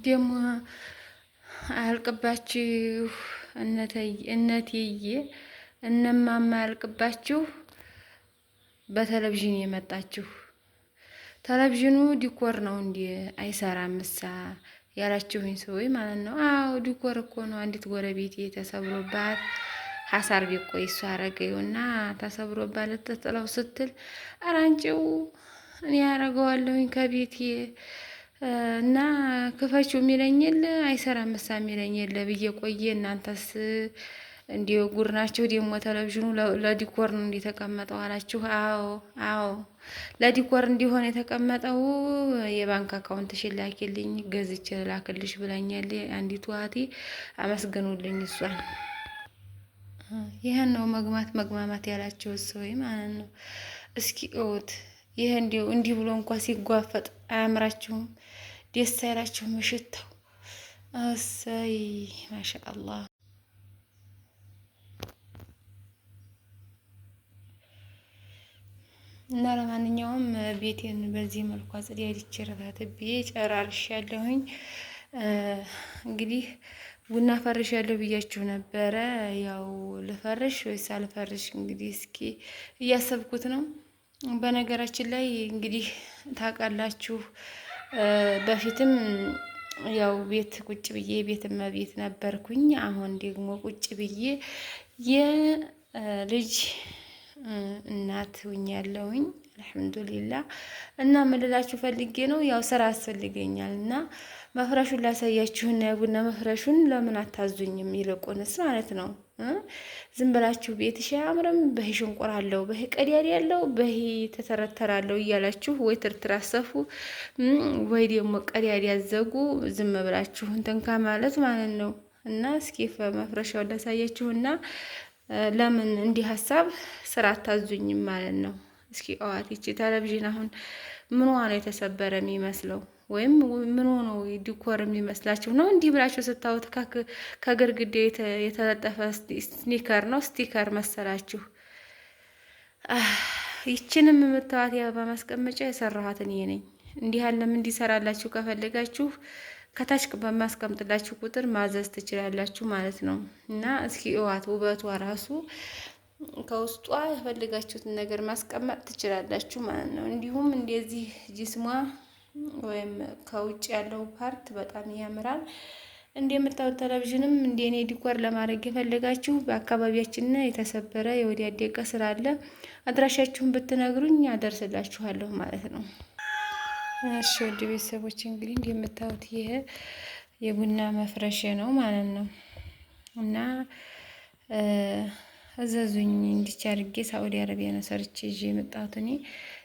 ደግሞ አያልቅባችሁ እነቴዬ እነማማ አያልቅባችሁ። በቴሌቪዥን የመጣችሁ ቴሌቪዥኑ ዲኮር ነው እንዴ አይሰራም ምሳ ያላችሁኝ ሰዎች ማለት ነው። አዎ ዲኮር እኮ ነው። አንዲት ጎረቤቴ ተሰብሮባት ሀሳር ቤት ቆይ እሱ አረገውና ተሰብሮባት ልትጥለው ስትል ኧረ አንቺው እኔ ያረገዋለሁኝ ከቤቴ እና ክፈችው የሚለኝ የለ አይሰራም ምሳ የሚለኝ የለ ብዬ ቆየ። እናንተስ እንዲው ጉር ናቸው። ደግሞ ቴሌቪዥኑ ለዲኮር ነው እንዴ ተቀመጠው አላችሁ? አዎ አዎ ለዲኮር እንዲሆን የተቀመጠው የባንክ አካውንት ላኪልኝ ገዝቼ ላክልሽ ብላኛል አንዲቱ እህቴ። አመስግኑልኝ እሷን። ይሄን ነው መግማማት ያላቸው ሰው ማለት ነው። እስኪ እውት ይሄ እንዲህ ብሎ እንኳን ሲጓፈጥ አያምራችሁም? ደስ አይላችሁም? ሽታው እሰይ ማሻአላህ። እና ለማንኛውም ቤቴን በዚህ መልኩ አጽድቼ ረታትቤ ጨራርሻለሁኝ። እንግዲህ ቡና ፈርሻለሁ ብያችሁ ነበረ። ያው ልፈርሽ ወይስ አልፈርሽ እንግዲህ እስኪ እያሰብኩት ነው። በነገራችን ላይ እንግዲህ ታውቃላችሁ በፊትም ያው ቤት ቁጭ ብዬ ቤት እመቤት ነበርኩኝ። አሁን ደግሞ ቁጭ ብዬ የልጅ እናት ሁኛለሁኝ አልሐምዱሊላህ። እና ምን ልላችሁ ፈልጌ ነው ያው ስራ ያስፈልገኛል እና መፍረሹን ላሳያችሁና የቡና መፍረሹን ለምን አታዙኝም? ይልቁንስ ማለት ነው ዝም ብላችሁ ቤትሽ አያምርም በሂ ሽንቁር አለው በሂ ቀዲያድ ያለው በሂ ተተረተራለው እያላችሁ ወይ ትርትር አሰፉ ወይ ደግሞ ቀዲያድ ያዘጉ ዝም ብላችሁ እንትን ከማለት ማለት ነው። እና እስኪ መፍረሻውን ላሳያችሁና ለምን እንዲህ ሀሳብ ስራ አታዙኝም ማለት ነው። እስኪ አዋት ይቺ ቴሌቪዥን አሁን ምኗ ነው የተሰበረ የሚመስለው? ወይም ምኑ ነው ዲኮር የሚመስላችሁ ነው? እንዲህ ብላችሁ ስታዩት ከግርግዳ የተለጠፈ ስኒከር ነው ስቲከር መሰላችሁ? ይችንም የምታዋት የአበባ ማስቀመጫ የሰራኋት እኔ ነኝ። እንዲህ ያለም እንዲሰራላችሁ ከፈለጋችሁ ከታች በማስቀምጥላችሁ ቁጥር ማዘዝ ትችላላችሁ ማለት ነው። እና እስኪ እዋት ውበቷ ራሱ ከውስጧ የፈልጋችሁትን ነገር ማስቀመጥ ትችላላችሁ ማለት ነው። እንዲሁም እንደዚህ ጅስሟ ወይም ከውጭ ያለው ፓርት በጣም ያምራል። እንደምታዩት ቴሌቪዥንም እንደኔ ዲኮር ለማድረግ የፈለጋችሁ በአካባቢያችን የተሰበረ የወዲያደቀ ስራ አለ። አድራሻችሁን ብትነግሩኝ አደርስላችኋለሁ ማለት ነው። እሺ ውድ ቤተሰቦች እንግዲህ እንደምታዩት ይሄ የቡና መፍረሽ ነው ማለት ነው። እና እዘዙኝ እንዲች አድርጌ ሳኡዲ አረቢያ ነው ሰርቼ ይዤ የመጣሁት እኔ።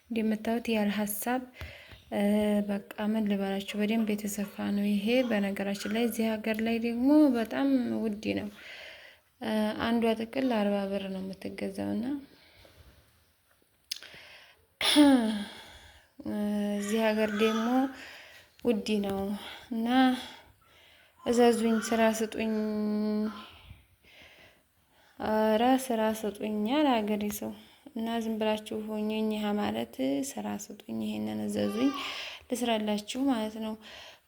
እንደምታዩት ያለ ሀሳብ በቃ ምን ልበላችሁ በደንብ የተሰፋ ነው ይሄ። በነገራችን ላይ እዚህ ሀገር ላይ ደግሞ በጣም ውድ ነው። አንዷ ጥቅል 40 ብር ነው የምትገዛውና እዚህ ሀገር ደግሞ ውድ ነው። እና እዘዙኝ ስራ ስጡኝ፣ ኧረ ስራ ስጡኝ አለ ሀገሬ ሰው። እና ዝም ብላችሁ ሆኜኝ ማለት ስራ ስጡኝ፣ ይሄንን እዘዙኝ ልስራላችሁ ማለት ነው።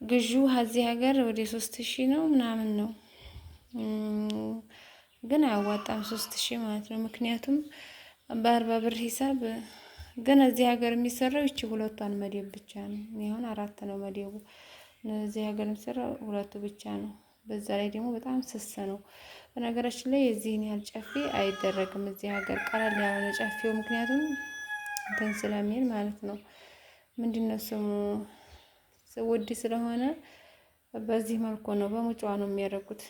ግዢው እዚህ ሀገር ወደ 3000 ነው ምናምን ነው፣ ግን አያዋጣም 3000 ማለት ነው። ምክንያቱም በ40 ብር ሂሳብ ግን እዚህ ሀገር የሚሰራው ይቺ ሁለቷን መደብ ብቻ ነው። አሁን 4 ነው መደቡ፣ እዚህ ሀገር የሚሰራው 2 ብቻ ነው። በዛ ላይ ደግሞ በጣም ስስ ነው። በነገራችን ላይ የዚህን ያህል ጨፌ አይደረግም እዚህ ሀገር፣ ቀለል ያለ ጨፌው፣ ምክንያቱም እንትን ስለሚል ማለት ነው። ምንድነው ስሙ ውድ ስለሆነ በዚህ መልኩ ነው በሙጫዋ ነው የሚያደርጉት።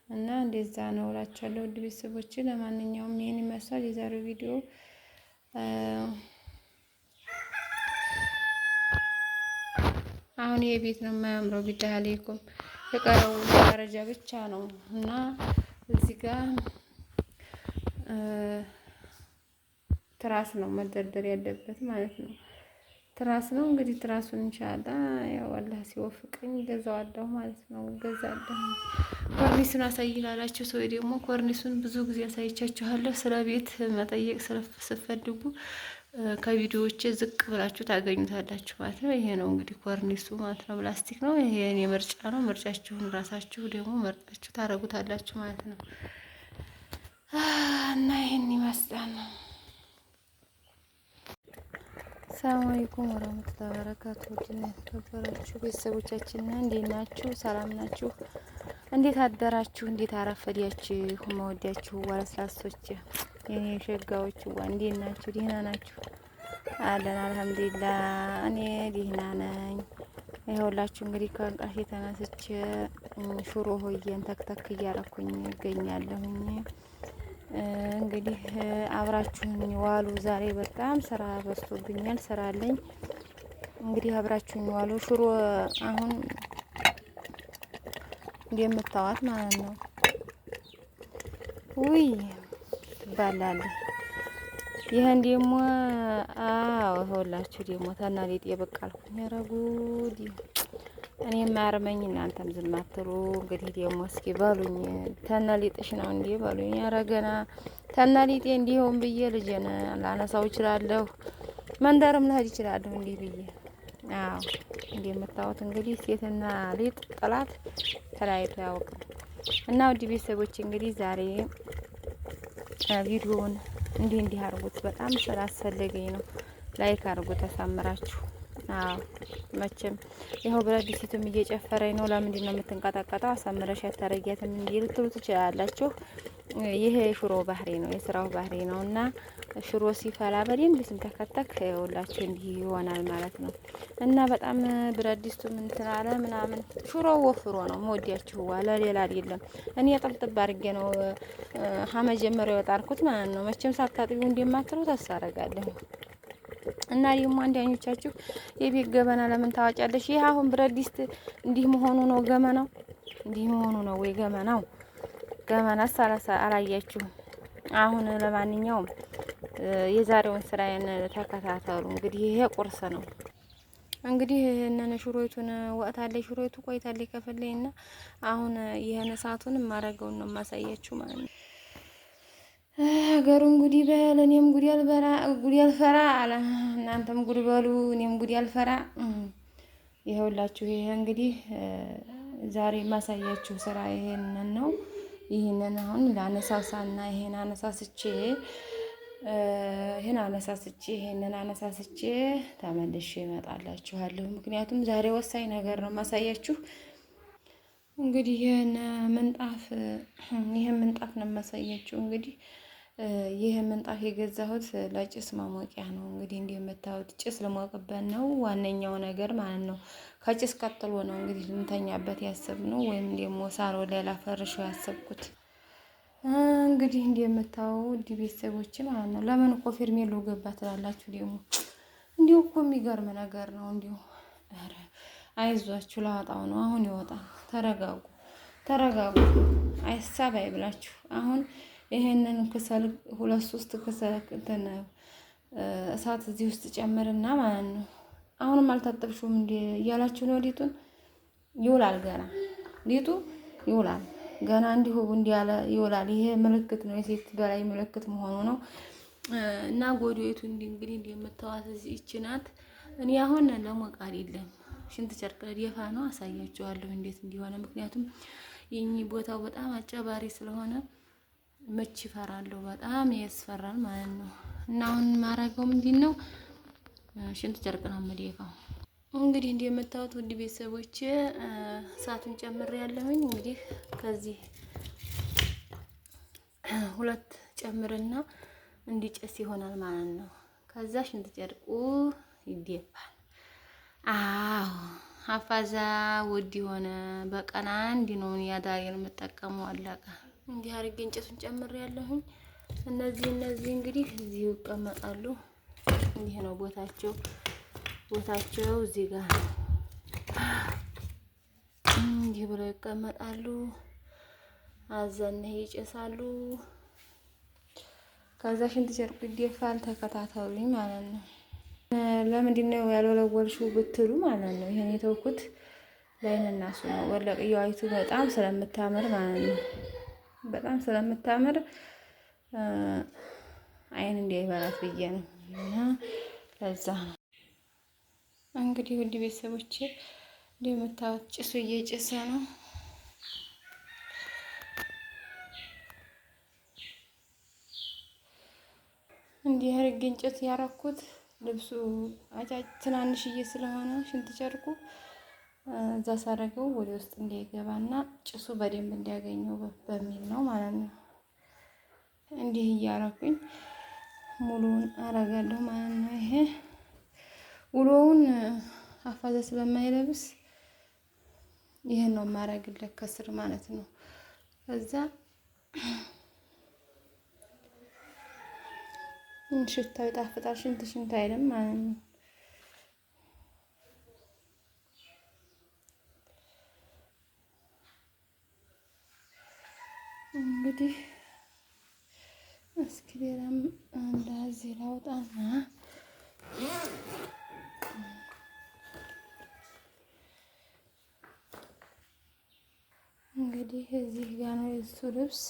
እና እንደዛ ነው እላችኋለሁ ውድ ቤተሰቦች። ለማንኛውም ይሄን ይመስላል የዛሬው ቪዲዮ። አሁን ይሄ ቤት ነው የማያምረው ቢላህ አለይኩም፣ የቀረው ደረጃ ብቻ ነው። እና እዚህ ጋር ትራስ ነው መደርደር ያለበት ማለት ነው። ትራስ ነው እንግዲህ ትራሱን ኢንሻአላህ ያው አላህ ሲወፍቀኝ ገዛዋለሁ ማለት ነው። ገዛለሁ። ኮርኒሱን አሳይላላችሁ ሰው ደግሞ ኮርኒሱን ብዙ ጊዜ አሳይቻችኋለሁ። ስለ ቤት መጠየቅ ስትፈልጉ ከቪዲዮዎቼ ዝቅ ብላችሁ ታገኙታላችሁ ማለት ነው። ይሄ ነው እንግዲህ ኮርኒሱ ማለት ነው። ፕላስቲክ ነው። ይሄ የኔ ምርጫ ነው። ምርጫችሁን ራሳችሁ ደግሞ መርጣችሁ ታረጉታላችሁ ማለት ነው። እና ይሄን ይመስላል። ሰላም አለይኩም ወራህመቱላሂ ወበረካቱ። ውድና የተከበራችሁ ቤተሰቦቻችን እንዴት ናችሁ? ሰላም ናችሁ? እንዴት አደራችሁ? እንዴት አረፈዳችሁ? መወዳችሁ ዋለስላሶች የኔ ሸጋዎች እንዴት ናችሁ? ደህና ናችሁ? አለን አልሐምዱሊላህ። እኔ ደህና ነኝ። ይኸውላችሁ እንግዲህ ከእንቅልፌ ተነስቼ ሽሮ ሆዬን ተክተክ እያረኩኝ እገኛለሁኝ። እንግዲህ አብራችሁኝ ዋሉ። ዛሬ በጣም ስራ በዝቶብኛል፣ ስራ አለኝ። እንግዲህ አብራችሁኝ ዋሉ። ሽሮ አሁን እንደምታዋት ማለት ነው። ውይ ትባላለች። ይሄን ደግሞ ይኸውላችሁ ደግሞ ተናሊጥ የበቃልኩኝ። ኧረ ጉድ! እኔ ማርመኝ እናንተም ዝም አትሉ። እንግዲህ ደግሞ እስኪ በሉኝ፣ ተናሊጥሽ ነው እንዴ በሉኝ። ኧረ ገና ተናሊጤ እንዲሆን ብዬ ልጄን ላነሳው እችላለሁ፣ መንደርም ልሄድ እችላለሁ እንዲህ ብዬ። አዎ እንደምታዩት እንግዲህ ሴትና ሊጥ ጠላት ተለያይቶ ያውቃል። እና ውድ ቤተሰቦች እንግዲህ ዛሬ ቪዲዮውን እንዲህ አድርጉት። በጣም ስላስፈለገኝ ነው። ላይክ አድርጉት አሳምራችሁ። አዎ መቼም ይኸው ብረት ድስቱም እየጨፈረኝ ነው። ለምንድን ነው የምትንቀጠቀጠው? አሳምረሽ ያታረጊያትም እንዲህ ልትሉ ትችላላችሁ። ይሄ የሽሮ ባህሪ ነው፣ የስራው ባህሪ ነው። እና ሽሮ ሲፈላ በደንብ ስንተከተክ ይኸውላችሁ እንዲህ ይሆናል ማለት ነው። እና በጣም ብረት ድስቱ ምን ትላለ ምናምን ሽሮ ወፍሮ ነው መወዲያችሁ ዋለ፣ ሌላ አይደለም። እኔ ጥብጥብ አድርጌ ነው መጀመሪያው የጣርኩት ማለት ነው። መቼም ሳታጥቢው እንደማትሉ ተስፋ አደርጋለሁ። እና ደግሞ አንዳኞቻችሁ የቤት ገበና ለምን ታዋጫለሽ? ይሄ አሁን ብረት ድስት እንዲህ መሆኑ ነው ገመናው፣ እንዲህ መሆኑ ነው ወይ ገመናው? ገመናስ አላያችሁም? አሁን ለማንኛውም የዛሬውን ስራዬን ተከታተሉ። እንግዲህ ይሄ ቁርስ ነው። እንግዲህ ይሄንን ሽሮይቱን ወጣለች፣ ሽሮይቱ ቆይታለች ከፈለኝና አሁን ይሄን ሰዓቱን ማረገውን ነው ማሳያችሁ ማለት ነው። ሀገሩን ጉዲ በል እኔም ጉዲ አልፈራ አለ። እናንተም ጉድ በሉ እኔም ጉዲ አልፈራ። ይኸውላችሁ ይሄ እንግዲህ ዛሬ ማሳያችሁ ስራ ይሄንን ነው። ይሄንን አሁን ላነሳሳና ይሄንን አነሳስቼ ተመልሼ እመጣላችኋለሁ። ምክንያቱም ዛሬ ወሳኝ ነገር ነው ማሳያችሁ። እንግዲህ ይሄን ምንጣፍ ነው ማሳያችሁ። እንግዲህ ይሄ ምንጣፍ የገዛሁት ለጭስ ማሞቂያ ነው። እንግዲህ እንደምታዩት ጭስ ልሞቅበት ነው ዋነኛው ነገር ማለት ነው። ከጭስ ቀጥሎ ነው እንግዲህ ልንተኛበት ያሰብነው ወይም ደግሞ ሳሎን ላይ ላፈርሸው ያሰብኩት። እንግዲህ እንደምታዩ ቤተሰቦች ማለት ነው። ለምን እኮ ፌርሜሎ ገባ ትላላችሁ? ደግሞ እንዲሁ እኮ የሚገርም ነገር ነው። እንዲሁ ኧረ አይዟችሁ፣ ላወጣው ነው አሁን ይወጣል። ተረጋጉ። አይሳብ አይብላችሁ። አሁን ይሄንን ክሰል 2-3 ክሰል እሳት እዚህ ውስጥ ጨምርና ማለት ነው። አሁንም አልታጠብሽውም እንዴ እያላችሁ ነው። ሊጡን ይውላል፣ ገና ሊጡ ይውላል፣ ገና እንዲሁ እንዲያለ ይውላል። ይሄ ምልክት ነው፣ የሴት በላይ ምልክት መሆኑ ነው። እና ጎዶይቱ እንግዲህ እንደምታዋት እቺ ናት። እኔ አሁን ለሞቃ አይደለም ሽንት ጨርቅ ለዲፋ ነው። አሳያችኋለሁ እንዴት እንዲሆነ። ምክንያቱም የኚ ቦታው በጣም አጨባሪ ስለሆነ ምች ይፈራለሁ፣ በጣም ያስፈራል ማለት ነው። እና አሁን ማረገው ምንድነው ሽንት ጨርቅ ነው የምደፋው። እንግዲህ እንደምታዩት ውድ ቤተሰቦቼ እሳቱን ጨምሬያለሁኝ። እንግዲህ ከዚህ 2 ጨምርና እንዲጨስ ይሆናል ማለት ነው። ከዛ ሽንት ጨርቁ ይደፋል። አዎ ሀፋዛ ውድ የሆነ በቀን አንድ ነው ያዳሪን የምጠቀመው። አለቀ። እንዲህ አድርጌ እንጨቱን ጨምሬያለሁኝ። እነዚህ እንግዲህ እዚህ ይቀመጣሉ። እንዲህ ነው ቦታቸው እዚህ ጋር እንዲህ ብለው ይቀመጣሉ። አዘነህ ይጨሳሉ። ከዛ ሽንት ጨርቁ ይደፋል። ተከታተሉኝ ማለት ነው። ለምንድን ነው ያልወለወልሽው ብትሉ ማለት ነው። ይሄን የተውኩት ላይነናሱ ነው። ወለቅያይቱ በጣም ስለምታምር ማለት ነው። በጣም ስለምታምር አይን እንዳይበላት ብዬ ነው። እና ለዛ ነው እንግዲህ ውድ ቤተሰቦቼ እንደምታዩት ጭሱ እየጨሰ ነው። እንዲህ አድርጌ እንጨት ያረኩት ልብሱ ትናንሽዬ ስለሆነ ሽንት ጨርቁ እዛ ሳደርገው ወደ ውስጥ እንዳይገባና ጭሱ በደንብ እንዲያገኘው በሚል ነው ማለት ነው። እንዲህ እያረኩኝ ሙሉውን አረጋለሁ ማለት ነው። ይሄ ውሎውን አፋዛ ስለማይለብስ ይሄን ነው የማረግለት ከስር ማለት ነው። ከዛ ሽታው ይጣፍጣል። ሽንት አይልም ማለት ነው። እንግዲህ እስኪ ሌላም እንደዚህ ላውጣና እንግዲህ እዚህ ጋር ነው የሱ ልብስ።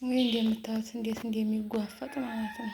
እንግዲህ እንደምታዩት እንዴት እንደሚጓፈጥ ማለት ነው።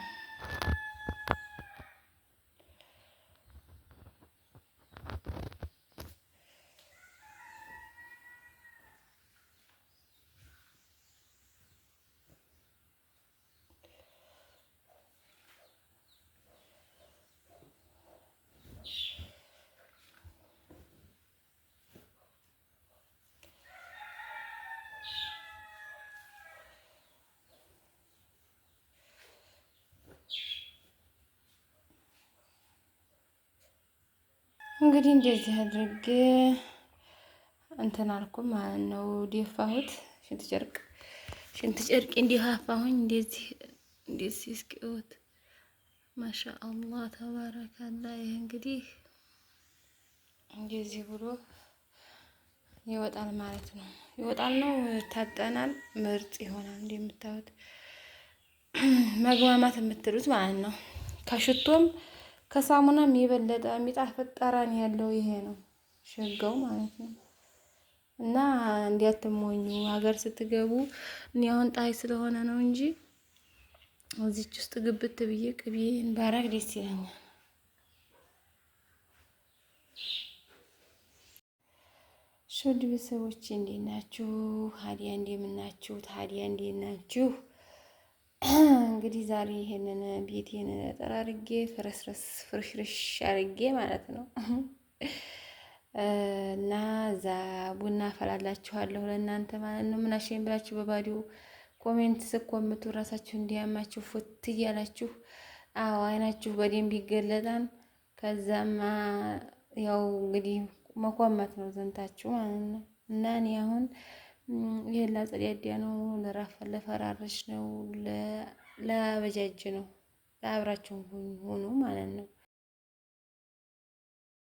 እንግዲህ እንደዚህ አድርጌ እንትን አልኩ ማለት ነው። ደፋሁት ሽንት ጨርቅ እንዲሃፋሁኝ እንደዚህ እስኪወት ማሻአላህ ተባረካላ። ይሄ እንግዲህ እንደዚህ ብሎ ይወጣል ማለት ነው። ይወጣል ነው ታጠናል፣ ምርጥ ይሆናል። እንደምታዩት መግማማት የምትሉት ማለት ነው። ከሽቶም ከሳሙናም የበለጠ የሚጣፍጥ ጠረን ያለው ይሄ ነው ሸጋው ማለት ነው። እና እንዲያትሞኙ ሀገር ስትገቡ እኔ አሁን ጣይ ስለሆነ ነው እንጂ እዚች ውስጥ ግብት ብዬ ቅቤን ባረግ ደስ ይለኛል። ሾድ ቤተሰቦች እንዴት ናችሁ? ሀዲያ እንደምናችሁ? ታዲያ እንዴት ናችሁ? እንግዲህ ዛሬ ይሄንን ቤቴን ጠራርጌ ፍርሽርሽ አርጌ ማለት ነው እና እዛ ቡና አፈላላችኋለሁ ለእናንተ ማለት ነው። ምን አሸኝ ብላችሁ በባዶ ኮሜንት ስኮምቱ ራሳችሁ እንዲያማችሁ ፉት እያላችሁ አዎ አይናችሁ በደንብ ይገለጣል። ከዛማ ያው እንግዲህ መኮመት ነው ዘንታችሁ ማለት ነው። እና እኔ አሁን ይሄን ላጸዳዳ ነው፣ ለፈራረሽ ነው፣ ለበጃጅ ነው። ለአብራችሁ ሆኑ ማለት ነው።